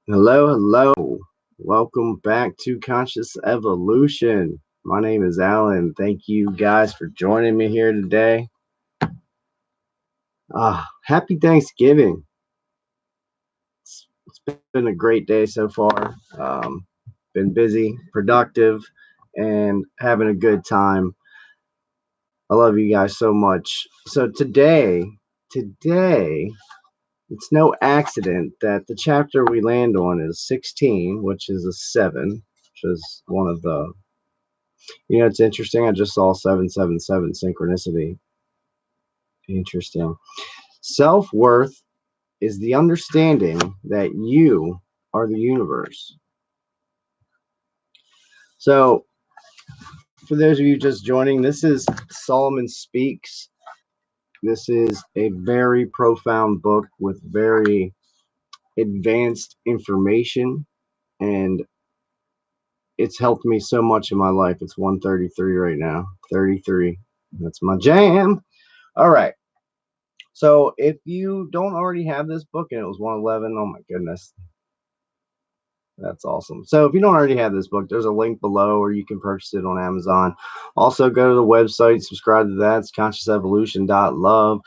Hello, hello. Welcome back to Conscious Evolution. My name is Alan. Thank you guys for joining me here today. Happy Thanksgiving. It's been a great day so far. Been busy, productive, and having a good time. I love you guys so much. So today, it's no accident that the chapter we land on is 16, which is a 7, which is one of the. It's interesting. I just saw 777 synchronicity. Interesting. Self worth is the understanding that you are the universe. So, for those of you just joining, this is Solomon Speaks. This is a very profound book with very advanced information, and it's helped me so much in my life. It's 133 right now. 33. That's my jam. All right. So if you don't already have this book and it was 111, oh my goodness, that's awesome. So if you don't already have this book, there's a link below, or you can purchase it on Amazon. Also, go to the website, subscribe to that. It's consciousevolution.love.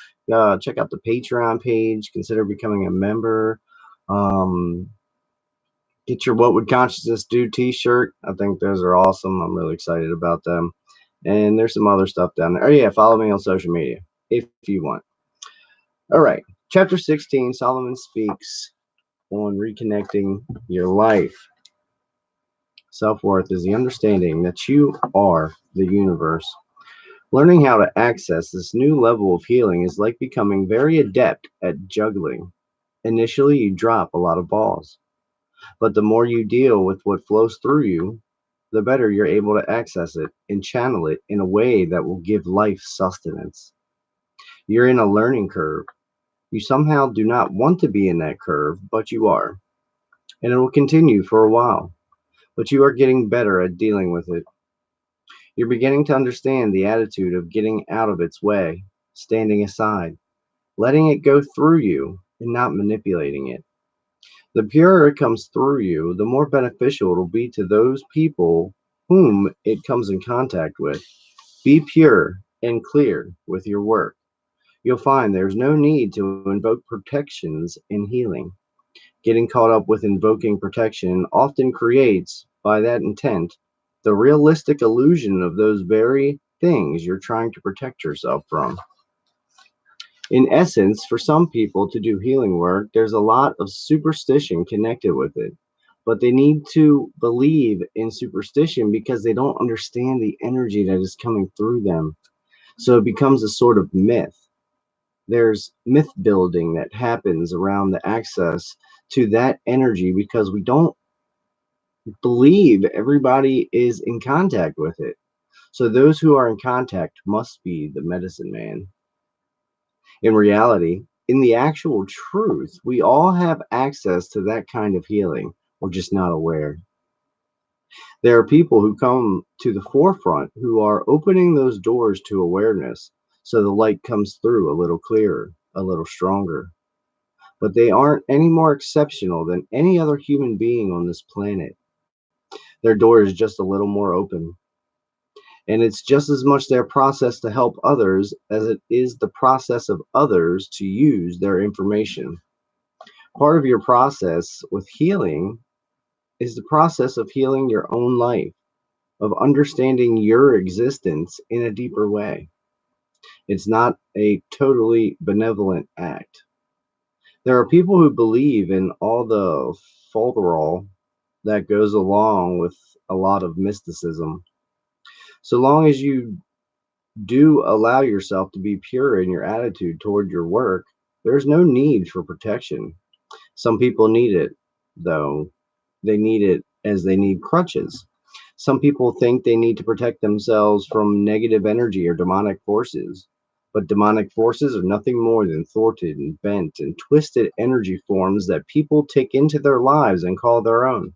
Check out the Patreon page. Consider becoming a member. Um, get your What Would Consciousness Do t-shirt. I think those are awesome. I'm really excited about them. And there's some other stuff down there. Oh yeah, follow me on social media if you want. All right. Chapter 16, Solomon Speaks on reconnecting your life. Self-worth is the understanding that you are the universe. Learning how to access this new level of healing is like becoming very adept at juggling. Initially, you drop a lot of balls, but the more you deal with what flows through you, the better you're able to access it and channel it in a way that will give life sustenance. You're in a learning curve. You somehow do not want to be in that curve, but you are, and it will continue for a while. But you are getting better at dealing with it. You're beginning to understand the attitude of getting out of its way, standing aside, letting it go through you, and not manipulating it. The purer it comes through you, the more beneficial it will be to those people whom it comes in contact with. Be pure and clear with your work. You'll find there's no need to invoke protections in healing. Getting caught up with invoking protection often creates, by that intent, the realistic illusion of those very things you're trying to protect yourself from. In essence, for some people to do healing work, there's a lot of superstition connected with it. But they need to believe in superstition because they don't understand the energy that is coming through them. So it becomes a sort of myth. There's myth building that happens around the access to that energy because we don't believe everybody is in contact with it. So those who are in contact must be the medicine man. In reality, in the actual truth, we all have access to that kind of healing. We're just not aware. There are people who come to the forefront who are opening those doors to awareness so the light comes through a little clearer, a little stronger. But they aren't any more exceptional than any other human being on this planet. Their door is just a little more open. And it's just as much their process to help others as it is the process of others to use their information. Part of your process with healing is the process of healing your own life, of understanding your existence in a deeper way. It's not a totally benevolent act. There are people who believe in all the folderol that goes along with a lot of mysticism. So long as you do allow yourself to be pure in your attitude toward your work, there's no need for protection. Some people need it, though. They need it as they need crutches. Some people think they need to protect themselves from negative energy or demonic forces. But demonic forces are nothing more than thwarted and bent and twisted energy forms that people take into their lives and call their own.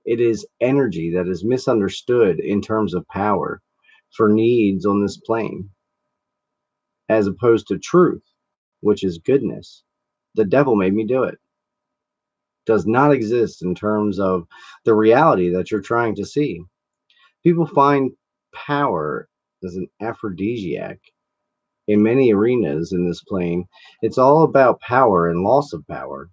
It is energy that is misunderstood in terms of power for needs on this plane, as opposed to truth, which is goodness. The devil made me do it. does not exist in terms of the reality that you're trying to see. People find power as an aphrodisiac in many arenas in this plane. It's all about power and loss of power.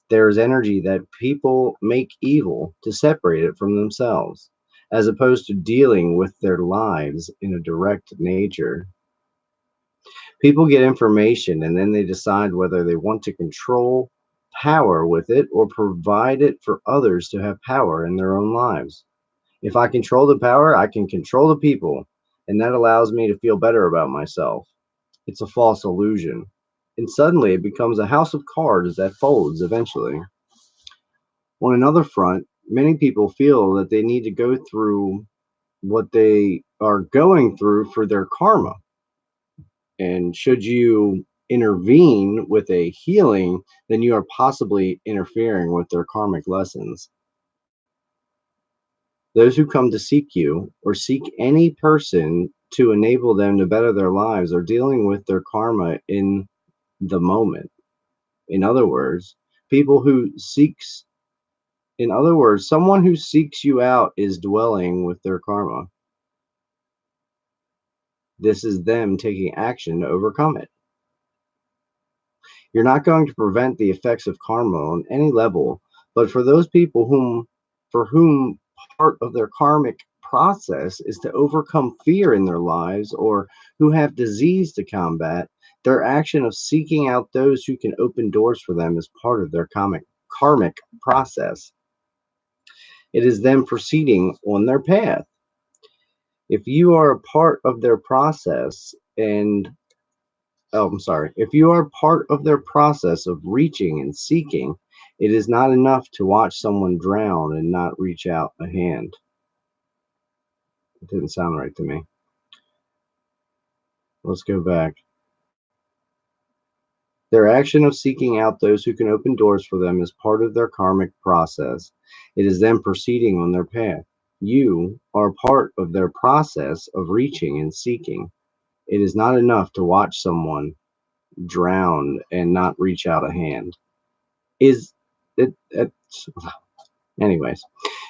There's energy that people make evil to separate it from themselves, as opposed to dealing with their lives in a direct nature. People get information and then they decide whether they want to control power with it or provide it for others to have power in their own lives. If I control the power, I can control the people, and that allows me to feel better about myself. It's a false illusion. And suddenly it becomes a house of cards that folds eventually. On another front, many people feel that they need to go through what they are going through for their karma. And should you intervene with a healing, then you are possibly interfering with their karmic lessons. Those who come to seek you or seek any person to enable them to better their lives are dealing with their karma in the moment. In other words, people who seeks in other words, someone who seeks you out is dwelling with their karma. This is them taking action to overcome it. You're not going to prevent the effects of karma on any level, but for those people for whom part of their karmic process is to overcome fear in their lives or who have disease to combat, their action of seeking out those who can open doors for them is part of their karmic process. It is them proceeding on their path. If you are a part of their process and I'm sorry, if you are part of their process of reaching and seeking, it is not enough to watch someone drown and not reach out a hand. It didn't sound right to me. Let's go back. Their action of seeking out those who can open doors for them is part of their karmic process. It is them proceeding on their path. You are part of their process of reaching and seeking. It is not enough to watch someone drown and not reach out a hand. Is it? Anyways,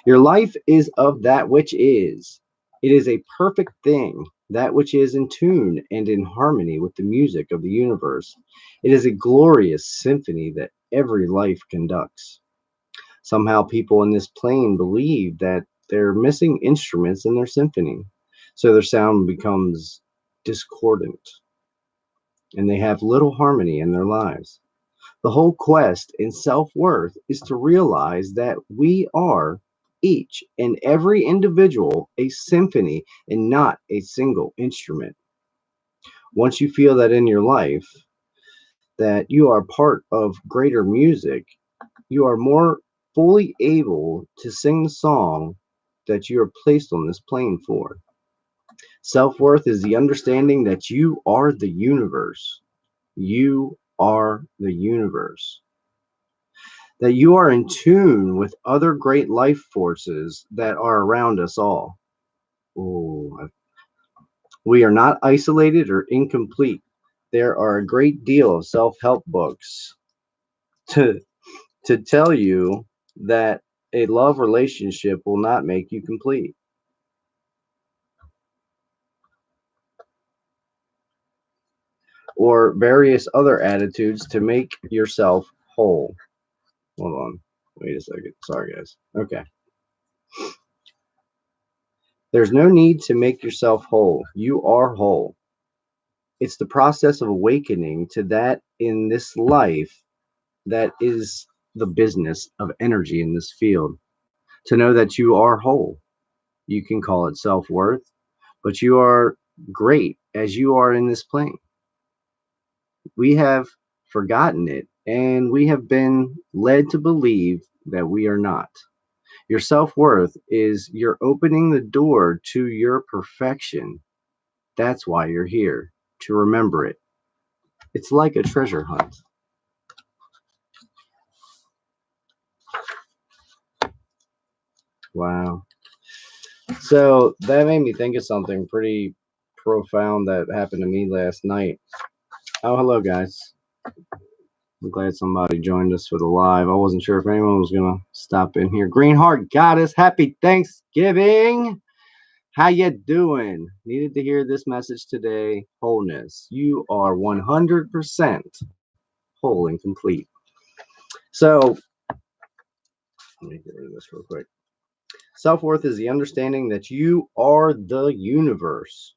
your life is of that which is. It is a perfect thing, that which is in tune and in harmony with the music of the universe. It is a glorious symphony that every life conducts. Somehow, people in this plane believe that they're missing instruments in their symphony, so their sound becomes discordant and they have little harmony in their lives. The whole quest in self worth is to realize that we are each and every individual a symphony and not a single instrument. Once you feel that in your life, that you are part of greater music, you are more fully able to sing the song that you are placed on this plane for. Self worth is the understanding that you are the universe. You are the universe. That you are in tune with other great life forces that are around us all. Ooh, we are not isolated or incomplete. There are a great deal of self-help books to tell you that a love relationship will not make you complete, or various other attitudes to make yourself whole. Hold on. Wait a second. Sorry, guys. Okay. There's no need to make yourself whole. You are whole. It's the process of awakening to that in this life that is the business of energy in this field. To know that you are whole. You can call it self worth, but you are great as you are in this plane. We have forgotten it and we have been led to believe that we are not. Your self worth is you're opening the door to your perfection. That's why you're here, to remember it. It's like a treasure hunt. Wow. So that made me think of something pretty profound that happened to me last night. Oh, hello, guys. I'm glad somebody joined us for the live. I wasn't sure if anyone was gonna stop in here. Greenheart Goddess, happy Thanksgiving. How you doing? Needed to hear this message today. Wholeness. You are 100% whole and complete. So let me get rid of this real quick. Self-worth is the understanding that you are the universe,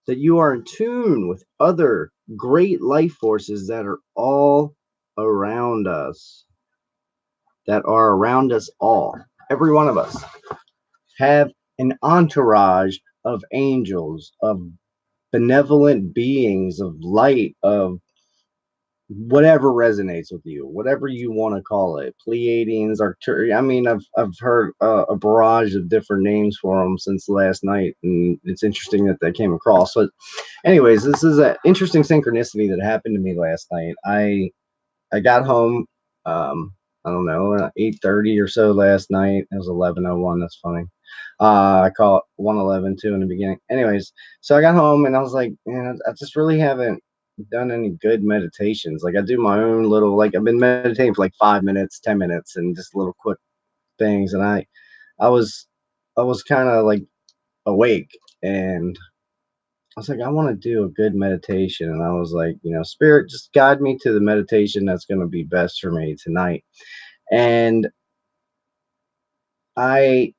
that you are in tune with other great life forces that are all around us, that are around us all. Every one of us have an entourage of angels, of benevolent beings, of light, of whatever resonates with you, whatever you want to call it. Pleiadians, Arcturian. I mean, I've heard a barrage of different names for them since last night, and it's interesting that they came across. But, anyways, this is an interesting synchronicity that happened to me last night. I got home. I don't know, around 8:30 or so last night. It was 11:01. That's funny. I call it 1:11 too in the beginning. Anyways, so I got home and I was like, man, I just really haven't done any good meditations. Like I do my own little, like I've been meditating for like 5 minutes, 10 minutes, and just little quick things. And I was, I was kind of like awake, and I was like, I want to do a good meditation. And I was like, Spirit, just guide me to the meditation that's going to be best for me tonight. And I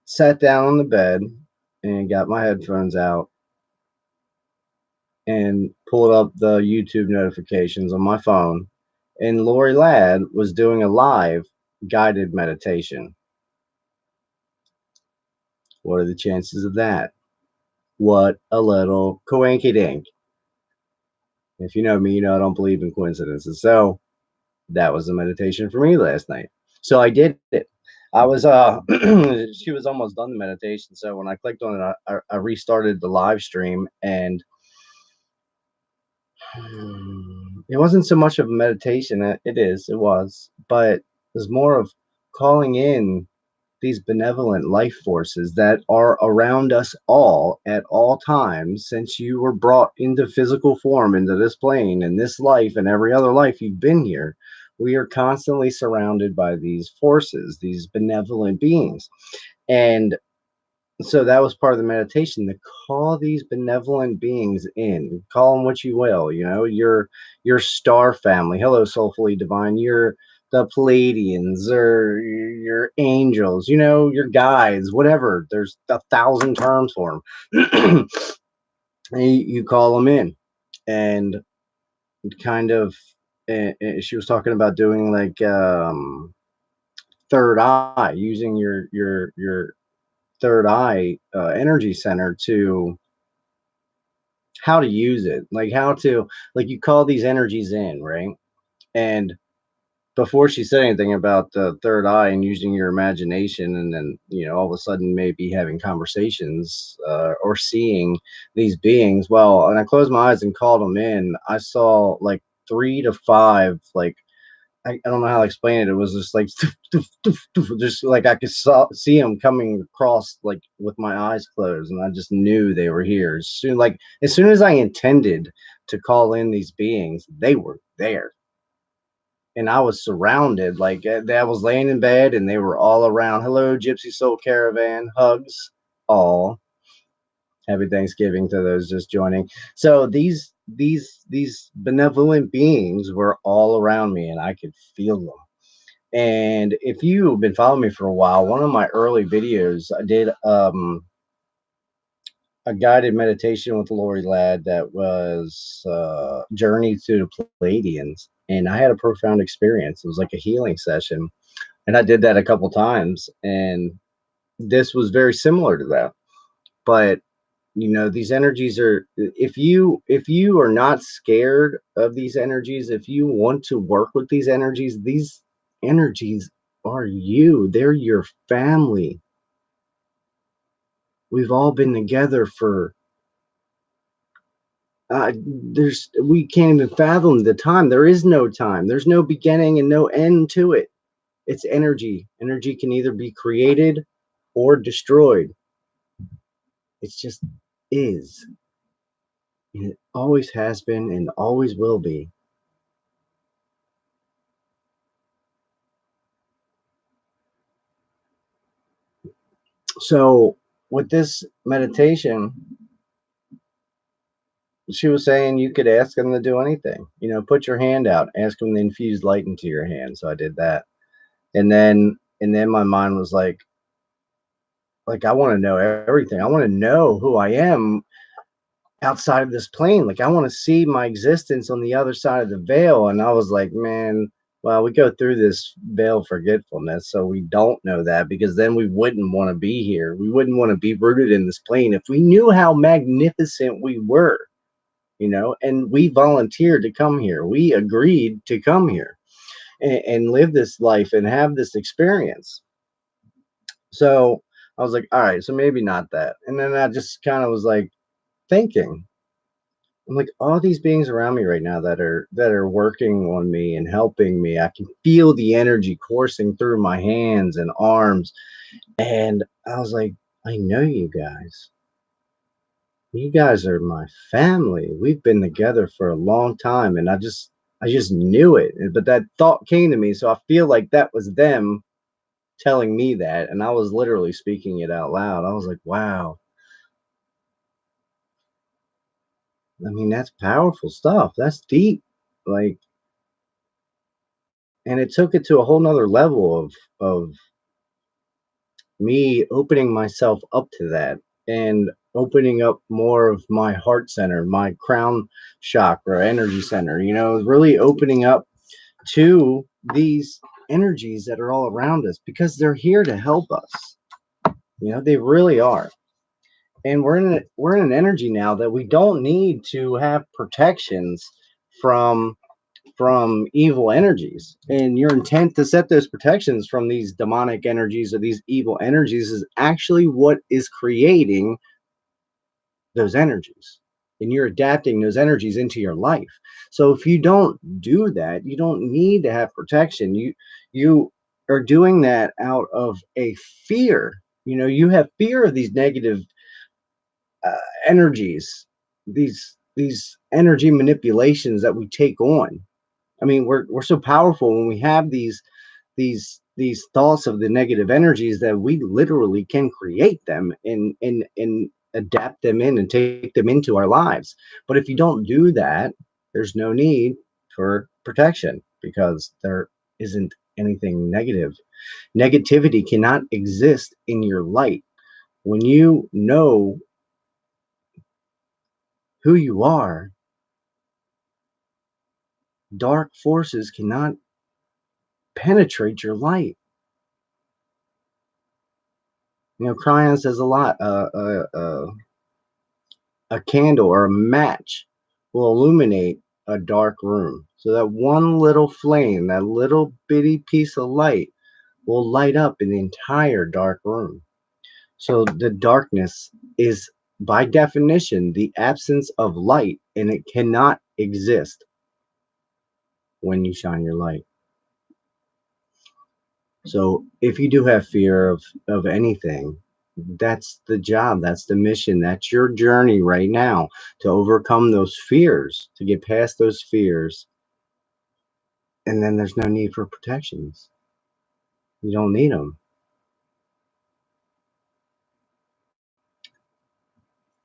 sat down on the bed and got my headphones out and pulled up the YouTube notifications on my phone. And Lori Ladd was doing a live guided meditation. What are the chances of that? What a little coinky dink. If you know me, you know I don't believe in coincidences. So that was the meditation for me last night. So I did it. I was she was almost done the meditation. So when I clicked on it, I restarted the live stream, and it wasn't so much of a meditation. It was, but it was more of calling in these benevolent life forces that are around us all at all times since you were brought into physical form into this plane and this life and every other life you've been here. We are constantly surrounded by these forces, these benevolent beings. And so that was part of the meditation, to call these benevolent beings in. Call them what you will, your star family. Hello, soulfully divine. You're the Pleiadians or your angels, your guides, whatever. There's 1,000 terms for them. You call them in, and kind of. She was talking about doing like third eye, using your third eye energy center to how to use it, like how to, like, you call these energies in, right? And before she said anything about the third eye and using your imagination, and then all of a sudden maybe having conversations or seeing these beings, well, and I closed my eyes and called them in, I saw like 3 to 5, like, I don't know how to explain it. It was just like just like I could see them coming across, like with my eyes closed, and I just knew they were here. As soon as I intended to call in these beings, they were there, and I was surrounded. Like I was laying in bed, and they were all around. Hello, Gypsy Soul Caravan. Hugs, all. Happy Thanksgiving to those just joining. So these benevolent beings were all around me, and I could feel them. And if you've been following me for a while, one of my early videos, I did a guided meditation with Lori Ladd that was Journey to the Palladians. And I had a profound experience. It was like a healing session. And I did that a couple times. And this was very similar to that. But these energies are, if you are not scared of these energies, if you want to work with these energies are you. They're your family. We've all been together for there's we can't even fathom the time. There is no time. There's no beginning and no end to it. It's energy. Energy can either be created or destroyed. It's just is. And it always has been and always will be. So with this meditation, she was saying you could ask them to do anything. Put your hand out, ask them to infuse light into your hand. So I did that. And then my mind was like I want to know everything. I want to know who I am outside of this plane. Like I want to see my existence on the other side of the veil. And I was like, man, well, we go through this veil of forgetfulness, so we don't know that, because then we wouldn't want to be here. We wouldn't want to be rooted in this plane if we knew how magnificent we were, and we volunteered to come here. We agreed to come here and live this life and have this experience. So I was like, all right, so maybe not that. And then I just kind of was like thinking, I'm like, all these beings around me right now that are working on me and helping me. I can feel the energy coursing through my hands and arms. And I was like, I know you guys. You guys are my family. We've been together for a long time. And I just knew it. But that thought came to me. So I feel like that was them telling me that. And I was literally speaking it out loud. I was like, wow. I mean, that's powerful stuff. That's deep. Like, and it took it to a whole nother level of me opening myself up to that, and opening up more of my heart center, my crown chakra, energy center, really opening up to these energies that are all around us, because they're here to help us. They really are. And we're in an energy now that we don't need to have protections from evil energies. And your intent to set those protections from these demonic energies or these evil energies is actually what is creating those energies. And you're adapting those energies into your life. So if you don't do that, you don't need to have protection. You are doing that out of a fear. You have fear of these negative uh, energies, these energy manipulations that we take on. I mean, we're so powerful when we have these thoughts of the negative energies, that we literally can create them and adapt them in and take them into our lives. But if you don't do that, there's no need for protection, because there isn't anything negative. Negativity cannot exist in your light. When you know who you are, dark forces cannot penetrate your light. Cryon says a lot. A candle or a match will illuminate a dark room. So that one little flame, that little bitty piece of light, will light up an entire dark room. So the darkness is, by definition, the absence of light, and it cannot exist when you shine your light. So if you do have fear of anything, that's the job, that's the mission, that's your journey right now, to overcome those fears, to get past those fears. And then there's no need for protections. You don't need them.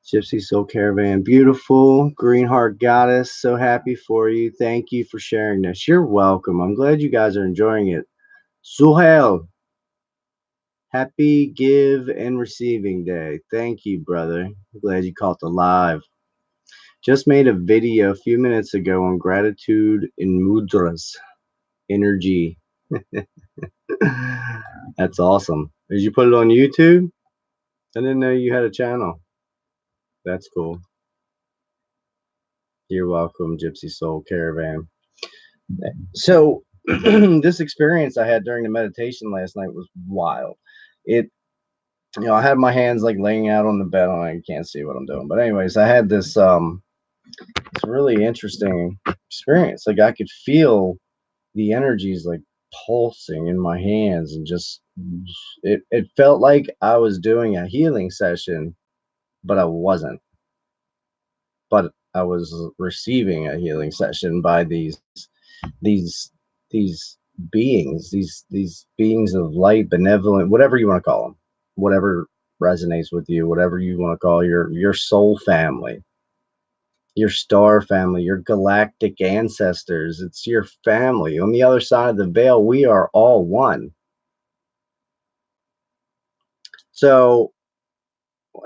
Gypsy Soul Caravan, beautiful green heart goddess. So happy for you. Thank you for sharing this. You're welcome. I'm glad you guys are enjoying it. Suhail, happy give and receiving day. Thank you, brother. I'm glad you caught the live. Just made a video a few minutes ago on gratitude in mudras, energy. That's awesome. Did you put it on YouTube? I didn't know you had a channel. That's cool. You're welcome, Gypsy Soul Caravan. So, this experience I had during the meditation last night was wild. It, I had my hands like laying out on the bed, and I can't see what I'm doing. But anyways, I had this really interesting experience. Like I could feel the energies like pulsing in my hands, and just it felt like I was doing a healing session, but I wasn't. But I was receiving a healing session by these these beings, these beings of light, benevolent, whatever you want to call them, whatever resonates with you, whatever you want to call your soul family, your star family, your galactic ancestors. It's your family. On the other side of the veil, we are all one. So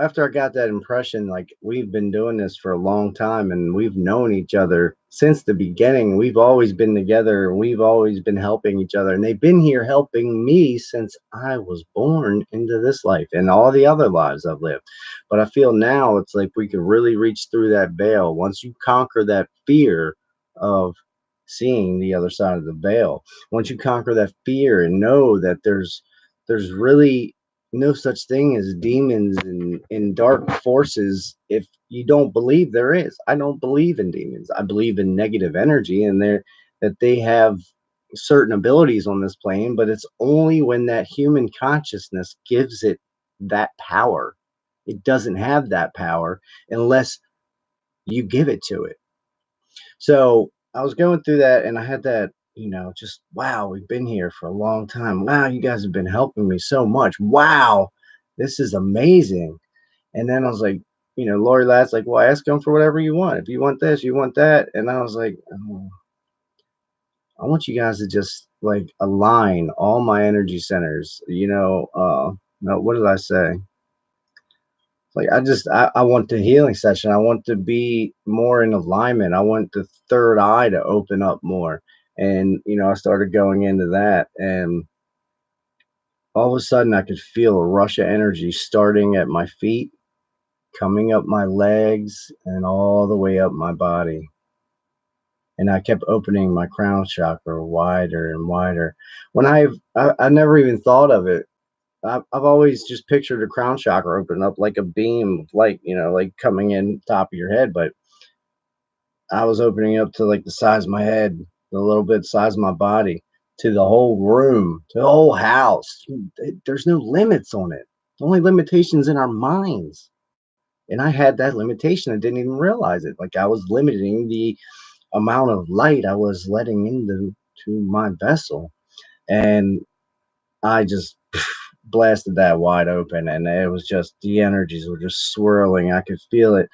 after I got that impression, like we've been doing this for a long time and we've known each other since the beginning. We've always been together and we've always been helping each other. And they've been here helping me since I was born into this life and all the other lives I've lived. But I feel now it's like we can really reach through that veil once you conquer that fear of seeing the other side of the veil. Once you conquer that fear and know that there's really no such thing as demons and dark forces if you don't believe there is. I don't believe in demons. I believe in negative energy and that they have certain abilities on this plane, but it's only when that human consciousness gives it that power. It doesn't have that power unless you give it to it. So I was going through that and I had that, just wow, we've been here for a long time. Wow, you guys have been helping me so much. Wow, this is amazing. And then I was like, Lori Ladd's like, well, ask them for whatever you want. If you want this, you want that. And I was like, oh, I want you guys to just like align all my energy centers, no, what did I say? Like I want the healing session. I want to be more in alignment. I want the third eye to open up more. And I started going into that and all of a sudden I could feel a rush of energy starting at my feet, coming up my legs and all the way up my body. And I kept opening my crown chakra wider and wider. When I never even thought of it. I've always just pictured a crown chakra open up like a beam of light, like coming in top of your head. But I was opening up to like the size of my head, a little bit size of my body, to the whole room, to the whole house. There's no limits on it. The only limitations in our minds. And I had that limitation. I didn't even realize it. Like I was limiting the amount of light I was letting into to my vessel. And I just blasted that wide open and it was just the energies were just swirling. I could feel it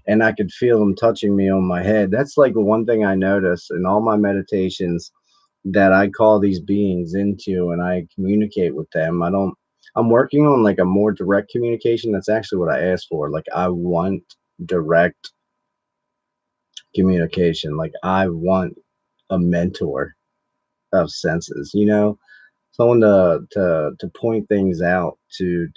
and I could feel them touching me on my head. That's like the one thing I notice in all my meditations that I call these beings into and I communicate with them. I'm working on like a more direct communication. That's actually what I asked for. Like I want direct communication. Like I want a mentor of senses, someone to point things out to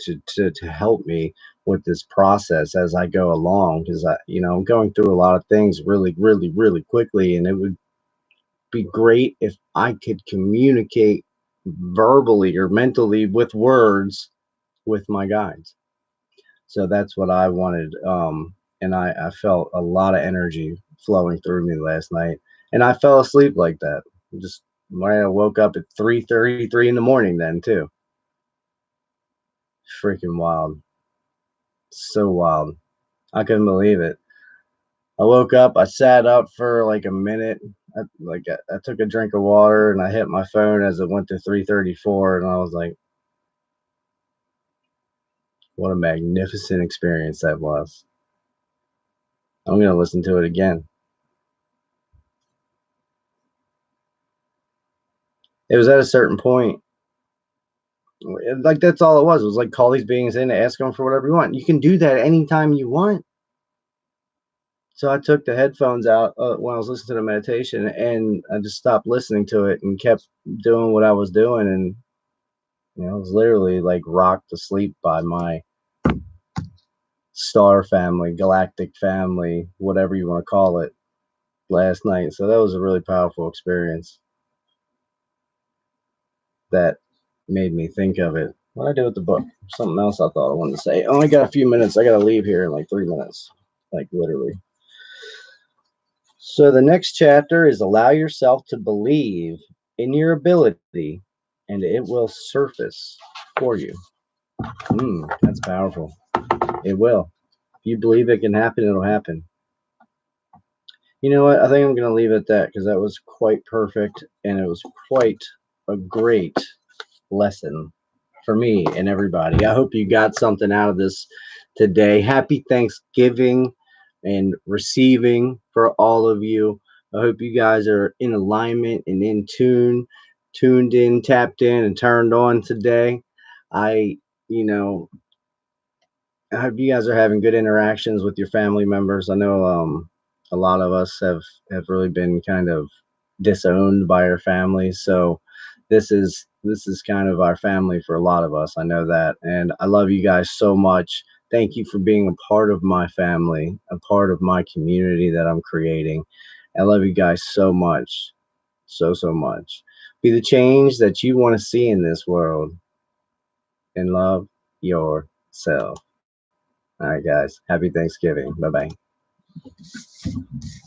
help me with this process as I go along because I'm going through a lot of things really really really quickly and it would be great if I could communicate verbally or mentally with words with my guides. So that's what I wanted. And I felt a lot of energy flowing through me last night. And I fell asleep like that. Just when I woke up at 3:33 in the morning then too. Freaking wild. So wild. I couldn't believe it. I woke up, I sat up for like a minute. I took a drink of water and I hit my phone as it went to 3:34 and I was like, what a magnificent experience that was. I'm gonna listen to it again. It was at a certain point. Like that's all it was. It was like call these beings in, ask them for whatever you want. You can do that anytime you want. So I took the headphones out when I was listening to the meditation, and I just stopped listening to it and kept doing what I was doing, and I was literally like rocked to sleep by my star family, galactic family, whatever you want to call it, last night. So that was a really powerful experience that made me think of it. What did I do with the book? Something else I thought I wanted to say. I only got a few minutes. I got to leave here in like 3 minutes, like literally. So the next chapter is allow yourself to believe in your ability and it will surface for you. That's powerful. It will. If you believe it can happen, it'll happen. You know what? I think I'm going to leave it at that because that was quite perfect and it was quite a great lesson for me and everybody. I hope you got something out of this today. Happy Thanksgiving and receiving for all of you. I hope you guys are in alignment and in tune, tuned in, tapped in, and turned on today. I, you know, I hope you guys are having good interactions with your family members. I know a lot of us have really been kind of disowned by our families, so this is kind of our family for a lot of us. I know that, and I love you guys so much. Thank you for being a part of my family, a part of my community that I'm creating. I love you guys so much, so much. Be the change that you want to see in this world, and love yourself. All right, guys. Happy Thanksgiving. Bye bye.